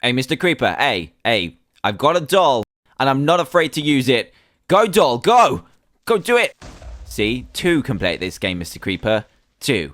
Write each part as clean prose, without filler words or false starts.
Hey, Mr. Creeper, hey, I've got a doll, and I'm not afraid to use it. Go, doll, go! Go do it! See, 2 can play this game, Mr. Creeper. 2.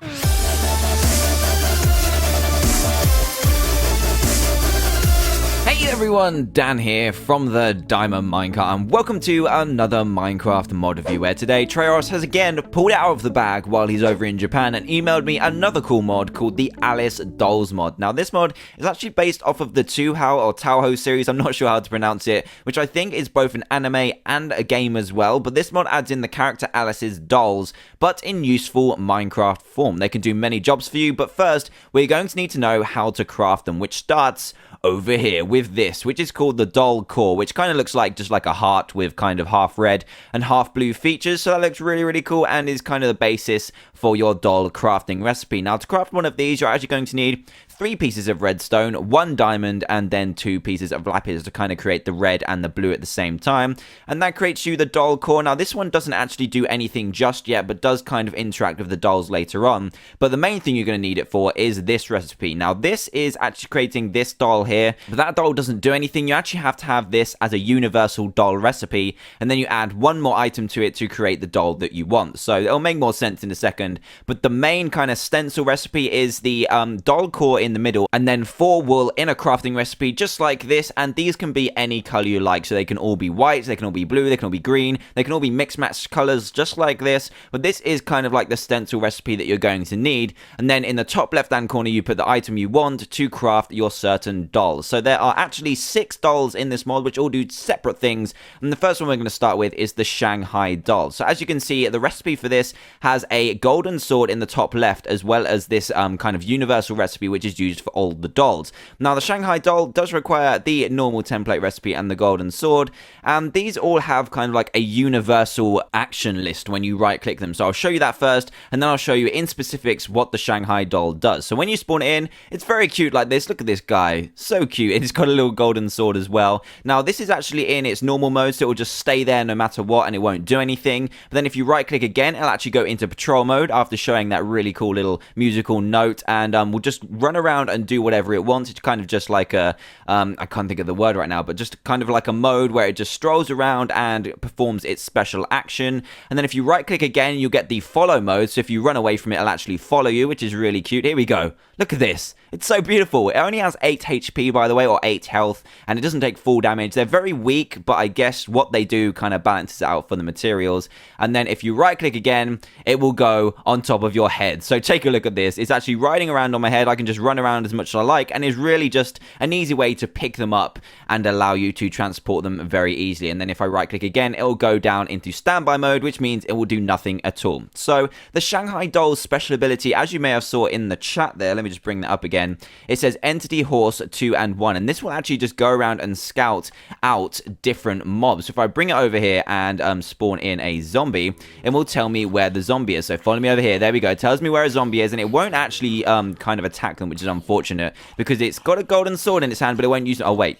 Hey everyone, Dan here from TheDiamondMinecart, and welcome to another Minecraft mod review where today Trayaurus has again pulled it out of the bag while he's over in Japan and emailed me another cool mod called the Alice Dolls mod. Now this mod is actually based off of the Touhou series, I'm not sure how to pronounce it, which I think is both an anime and a game as well, but this mod adds in the character Alice's dolls, but in useful Minecraft form. They can do many jobs for you, but first we're going to need to know how to craft them, which starts over here with this, which is called the doll core, which kind of looks like just like a heart with kind of half red and half blue features. So that looks really cool and is kind of the basis for your doll crafting recipe. Now to craft one of these, you're actually going to need 3 pieces of redstone, 1 diamond, and then 2 pieces of lapis to kind of create the red and the blue at the same time. And that creates you the doll core. Now this one doesn't actually do anything just yet, but does kind of interact with the dolls later on. But the main thing you're going to need it for is this recipe. Now this is actually creating this doll here, but that doll doesn't do anything. You actually have to have this as a universal doll recipe, and then you add 1 more item to it to create the doll that you want. So it'll make more sense in a second, but the main kind of stencil recipe is the doll core in the middle, and then 4 wool in a crafting recipe just like this, and these can be any color you like. So they can all be white, they can all be blue, they can all be green, they can all be mixed matched colors just like this, but this is kind of like the stencil recipe that you're going to need. And then in the top left hand corner you put the item you want to craft your certain dolls. So there are actually 6 dolls in this mod which all do separate things, and the first one we're going to start with is the Shanghai Doll. So as you can see, the recipe for this has a golden sword in the top left, as well as this kind of universal recipe which is used for all the dolls. Now the Shanghai Doll does require the normal template recipe and the golden sword, and these all have kind of like a universal action list when you right click them. So I'll show you that first, and then I'll show you in specifics what the Shanghai Doll does. So when you spawn it in, it's very cute like this. Look at this guy, so cute. It's got a little golden sword as well. Now this is actually in its normal mode, so it will just stay there no matter what and it won't do anything. But then if you right click again, it'll actually go into patrol mode after showing that really cool little musical note, and will just run around and do whatever it wants. It's kind of just like a I can't think of the word right now, but just kind of like a mode where it just strolls around and performs its special action. And then if you right click again, you'll get the follow mode, so if you run away from it, it'll actually follow you, which is really cute. Here we go, look at this, it's so beautiful. It only has 8 HP by the way, or 8 health, and it doesn't take full damage. They're very weak, but I guess what they do kind of balances out for the materials. And then if you right click again, it will go on top of your head. So take a look at this, it's actually riding around on my head. I can just run around as much as I like, and is really just an easy way to pick them up and allow you to transport them very easily. And then if I right click again, it will go down into standby mode, which means it will do nothing at all. So the Shanghai Doll's special ability, as you may have saw in the chat there, let me just bring that up again. It says entity horse 2 and 1, and this will actually just go around and scout out different mobs. So if I bring it over here and spawn in a zombie, it will tell me where the zombie is. So follow me over here, there we go, it tells me where a zombie is, and it won't actually kind of attack them, which is unfortunate because it's got a golden sword in its hand, but it won't use it. Oh wait,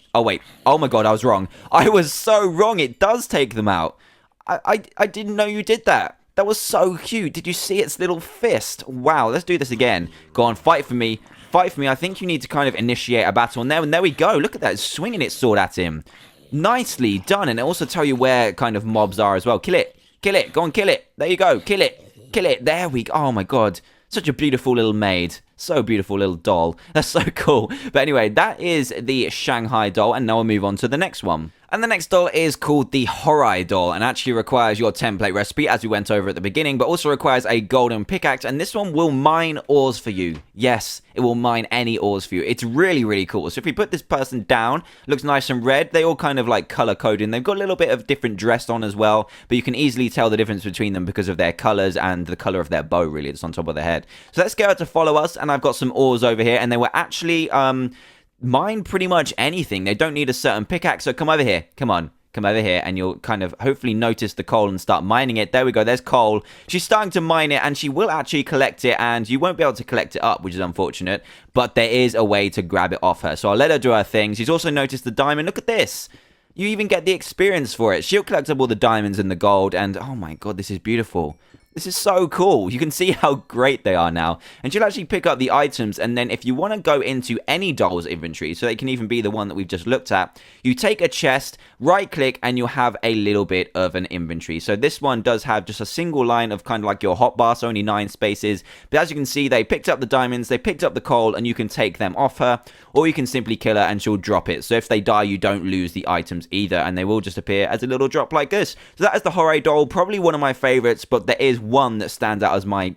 oh my god, I was wrong. I was so wrong, it does take them out. I didn't know you did that. That was so cute. Did you see its little fist? Wow, let's do this again. Go on, fight for me. Fight for me. I think you need to kind of initiate a battle. And there we go. Look at that. It's swinging its sword at him. Nicely done. And it also tell you where kind of mobs are as well. Kill it. Kill it. Go on, kill it. There you go. Kill it. Kill it. There we go. Oh my god. Such a beautiful little maid. So beautiful little doll. That's so cool. But anyway, that is the Shanghai Doll. And now we'll move on to the next one. And the next doll is called the Horrid Door, and actually requires your template recipe, as we went over at the beginning, but also requires a golden pickaxe, and this one will mine ores for you. Yes, it will mine any ores for you. It's really cool. So if we put this person down, looks nice and red. They all kind of like color coding. They've got a little bit of different dress on as well, but you can easily tell the difference between them because of their colors and the color of their bow, really, that's on top of their head. So let's get her to follow us, and I've got some ores over here, and they were actually mine pretty much anything. They don't need a certain pickaxe, so come over here. Come on. Come over here, and you'll kind of hopefully notice the coal and start mining it. There we go, there's coal. She's starting to mine it, and she will actually collect it, and you won't be able to collect it up, which is unfortunate, but there is a way to grab it off her. So I'll let her do her thing. She's also noticed the diamond. Look at this. You even get the experience for it. She'll collect up all the diamonds and the gold, and oh my god, this is beautiful. This is so cool. You can see how great they are now. And she'll actually pick up the items, and then if you want to go into any doll's inventory, so it can even be the one that we've just looked at, you take a chest, right click, and you'll have a little bit of an inventory. So this one does have just a single line of kind of like your hotbar, so only 9 spaces. But as you can see, they picked up the diamonds, they picked up the coal, and you can take them off her, or you can simply kill her and she'll drop it. So if they die, you don't lose the items either, and they will just appear as a little drop like this. So that is the Horrid Doll, probably one of my favorites, but there is one that stands out as my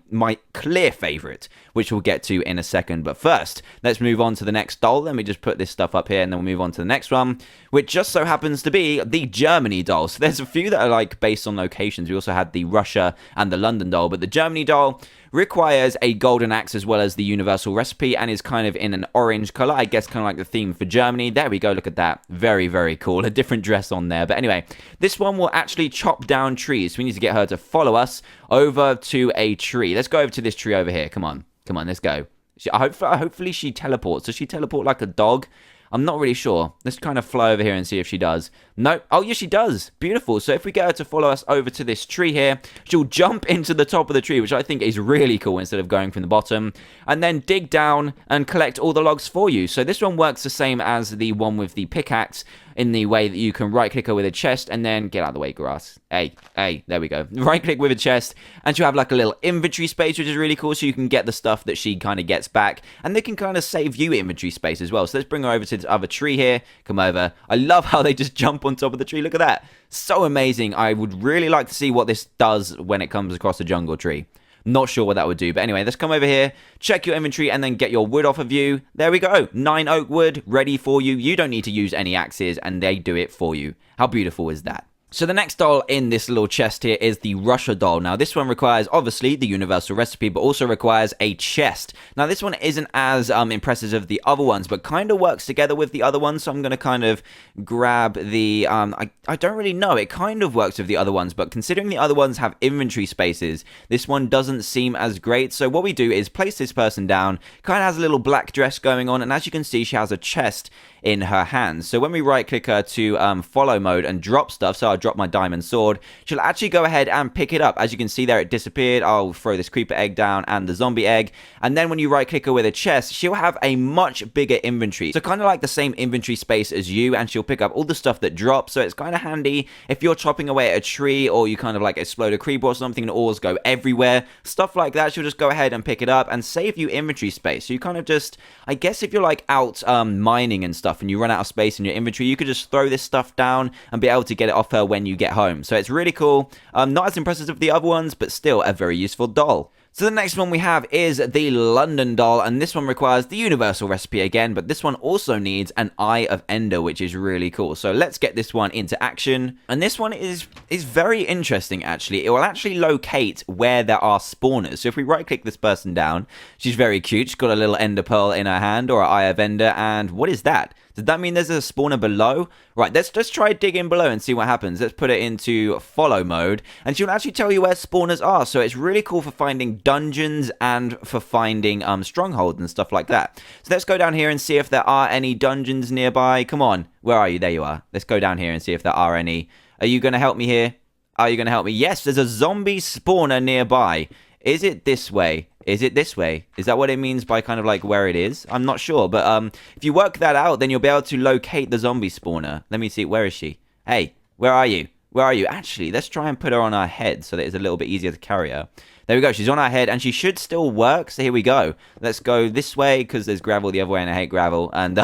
clear favorite, which we'll get to in a second. But first, let's move on to the next doll. Let me just put this stuff up here, and then we'll move on to the next one, which just so happens to be the Germany doll. So there's a few that are like based on locations. We also had the Russia and the London doll, but the Germany doll requires a golden axe as well as the universal recipe, and is kind of in an orange color, I guess, kind of like the theme for Germany. There we go, look at that. Very, very cool. A different dress on there. But anyway, this one will actually chop down trees. So we need to get her to follow us over to a tree. Let's go over to this tree over here. Come on, let's go. Hopefully she teleports. Does she teleport like a dog? I'm not really sure. Let's kind of fly over here and see if she does. No. Oh, yes, she does. Beautiful. So if we get her to follow us over to this tree here, she'll jump into the top of the tree, which I think is really cool, instead of going from the bottom, and then dig down and collect all the logs for you. So this one works the same as the one with the pickaxe, in the way that you can right-click her with a chest, and then get out of the way, grass. Hey, there we go. Right-click with a chest, and she'll have like a little inventory space, which is really cool, so you can get the stuff that she kind of gets back, and they can kind of save you inventory space as well. So let's bring her over to this other tree here. Come over. I love how they just jump on top of the tree. Look at that. So amazing. I would really like to see what this does when it comes across a jungle tree. Not sure what that would do, but anyway, let's come over here, check your inventory, and then get your wood off of you. There we go. 9 oak wood ready for you. You don't need to use any axes, and they do it for you. How beautiful is that? So the next doll in this little chest here is the Russia doll. Now this one requires obviously the universal recipe, but also requires a chest. Now this one isn't as impressive as the other ones, but kind of works together with the other ones. So I'm going to kind of grab the, I don't really know. It kind of works with the other ones, but considering the other ones have inventory spaces, this one doesn't seem as great. So what we do is place this person down, kind of has a little black dress going on, and as you can see, she has a chest in her hands. So when we right click her to follow mode and drop stuff, so I'll drop my diamond sword, she'll actually go ahead and pick it up. As you can see there, it disappeared. I'll throw this creeper egg down and the zombie egg, and then when you right click her with a chest, she'll have a much bigger inventory, so kind of like the same inventory space as you, and she'll pick up all the stuff that drops. So it's kind of handy if you're chopping away at a tree, or you kind of like explode a creeper or something and ores go everywhere, stuff like that. She'll just go ahead and pick it up and save you inventory space. So you kind of just, I guess if you're like out mining and stuff and you run out of space in your inventory, you could just throw this stuff down and be able to get it off her when you get home. So it's really cool. Not as impressive as the other ones, but still a very useful doll. So the next one we have is the London doll, and this one requires the universal recipe again, but this one also needs an Eye of Ender, which is really cool. So let's get this one into action. And this one is very interesting, actually. It will actually locate where there are spawners. So if we right click this person down, she's very cute. She's got a little ender pearl in her hand, or an Eye of Ender, and what is that? Does that mean there's a spawner below? Right, let's just try digging below and see what happens. Let's put it into follow mode, and she'll actually tell you where spawners are. So it's really cool for finding dungeons and for finding strongholds and stuff like that. So let's go down here and see if there are any dungeons nearby. Come on, where are you? There you are. Let's go down here and see if there are any. Are you going to help me here? Are you going to help me? Yes, there's a zombie spawner nearby. Is it this way? Is it this way? Is that what it means by kind of like where it is? I'm not sure, but if you work that out, then you'll be able to locate the zombie spawner. Let me see. Where is she? Hey, where are you? Where are you? Actually, let's try and put her on our head so that it's a little bit easier to carry her. There we go. She's on our head, and she should still work. So here we go. Let's go this way because there's gravel the other way, and I hate gravel. And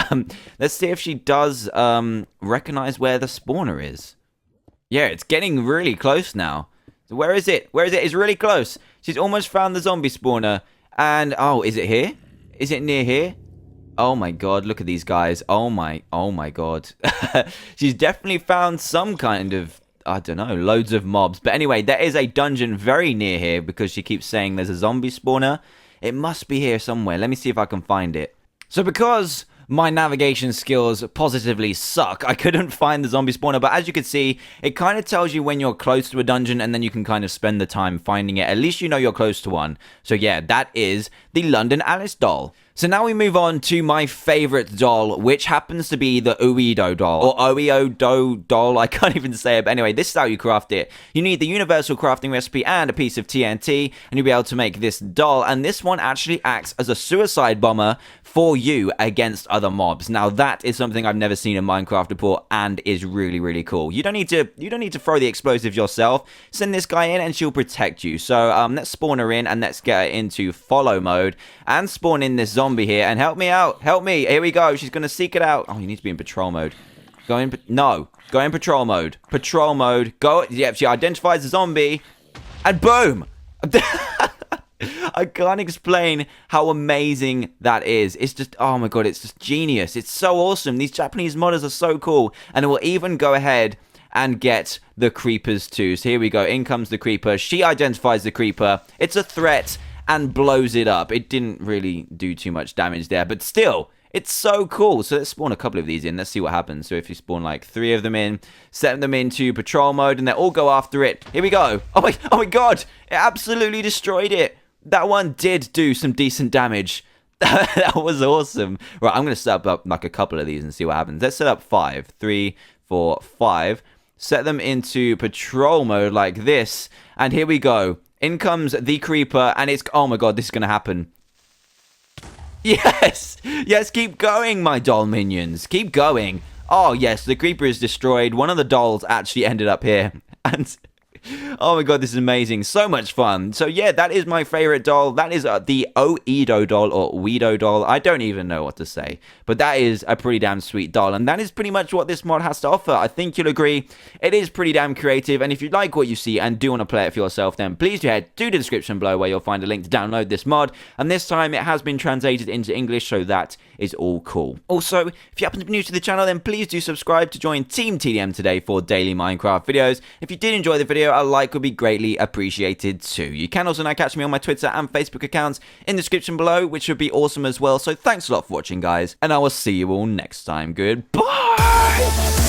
let's see if she does recognize where the spawner is. Yeah, it's getting really close now. So where is it? Where is it? It's really close. She's almost found the zombie spawner. And, oh, is it here? Is it near here? Oh my god, look at these guys. Oh my god. She's definitely found some kind of, I don't know, loads of mobs. But anyway, there is a dungeon very near here because she keeps saying there's a zombie spawner. It must be here somewhere. Let me see if I can find it. So because my navigation skills positively suck, I couldn't find the zombie spawner, but as you can see, it kind of tells you when you're close to a dungeon, and then you can kind of spend the time finding it. At least you know you're close to one. So yeah, that is the London Alice doll. So now we move on to my favorite doll, which happens to be the Uido doll, or Oio doll, I can't even say it, but anyway, this is how you craft it. You need the universal crafting recipe and a piece of TNT, and you'll be able to make this doll, and this one actually acts as a suicide bomber for you against other mobs. Now that is something I've never seen in Minecraft before, and is really, really cool. You don't need to throw the explosives yourself. Send this guy in and she'll protect you. So let's spawn her in and let's get her into follow mode and spawn in this zombie here, and help me out. Help me. Here we go. She's going to seek it out. Oh, you need to be in patrol mode. Go in patrol mode. Patrol mode. Go. Yep, she identifies the zombie. And boom. I can't explain how amazing that is. It's just, oh my god, it's just genius. It's so awesome. These Japanese modders are so cool. And it will even go ahead and get the creepers too. So here we go. In comes the creeper. She identifies the creeper. It's a threat and blows it up. It didn't really do too much damage there, but still, it's so cool. So let's spawn a couple of these in. Let's see what happens. So if you spawn like 3 of them in, set them into patrol mode, and they all go after it. Here we go. Oh my god. It absolutely destroyed it. That one did do some decent damage. That was awesome. Right, I'm going to set up like a couple of these and see what happens. Let's set up 5. 3, 4, 5. Set them into patrol mode like this. And here we go. In comes the creeper, and it's... Oh my god, this is going to happen. Yes! Yes, keep going, my doll minions. Keep going. Oh, yes, the creeper is destroyed. One of the dolls actually ended up here. And... Oh my god, this is amazing. So much fun. So yeah, that is my favorite doll. That is the Oido doll, or Uido doll. I don't even know what to say. But that is a pretty damn sweet doll. And that is pretty much what this mod has to offer. I think you'll agree. It is pretty damn creative. And if you like what you see and do want to play it for yourself, then please do head to the description below where you'll find a link to download this mod. And this time it has been translated into English, so that is all cool. Also, if you happen to be new to the channel, then please do subscribe to join Team TDM today for daily Minecraft videos. If you did enjoy the video, a like would be greatly appreciated too. You can also now catch me on my Twitter and Facebook accounts in the description below, which would be awesome as well. So thanks a lot for watching, guys, and I will see you all next time. Goodbye!